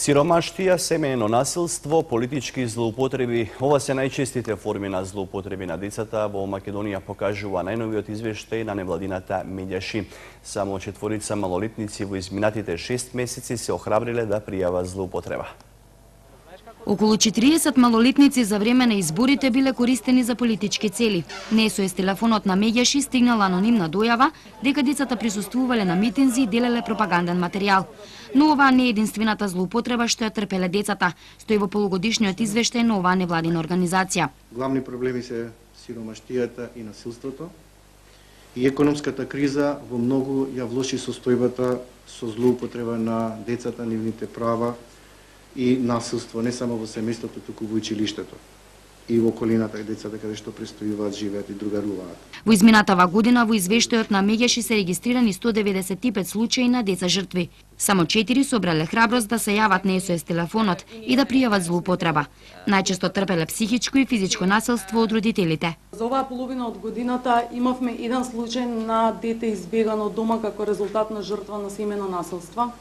Сиромаштија, семејно насилство, политички злоупотреби, ова се најчестите форми на злоупотреби на децата во Македонија, покажува најновиот извештај на невладината Медјаши. Само 4 малолетници во изминатите 6 месеци се охрабриле да пријават злоупотреба. Околу 40 малолетници за време на изборите биле користени за политички цели. НСОС телефонот на Медјаши стигнала анонимна дојава дека децата присуствувале на митинзи и делеле пропаганден материјал. Но ова не е единствената злоупотреба што ја трпеле децата, стои во полугодишниот извештај на оваа невладина организација. Главни проблеми се сиромаштијата и насилството и економската криза во многу ја влоши состојбата со злоупотреба на децата, нивните права и насилство не само во семејството, туку во училиштето и во околината децата каде што престојуваат, живеат и другаруваат. Во изминатава година во извештајот на Медјаши се регистрирани 195 случаи на деца жртви. Само 4 собрале храброст да се јават на СОС телефонот и да пријават злоупотреба. Најчесто трпеле психичко и физичко насилство од родителите. За оваа половина од годината имавме еден случај на дете избегано од дома како резултат на жртва на семејно насилство.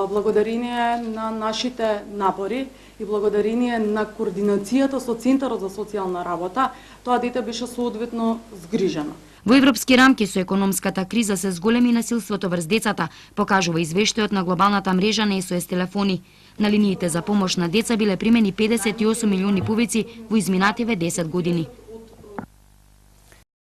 Благодарение на нашите напори и благодарение на координацијата со Центарот за социјална работа, тоа дете беше соодветно згрижено. Во европски рамки со економската криза се зголеми насилството врз децата, покажува извештајот на глобалната мрежа на СОС телефони. На линиите за помош на деца биле примени 58 милиони повици во изминативе 10 години.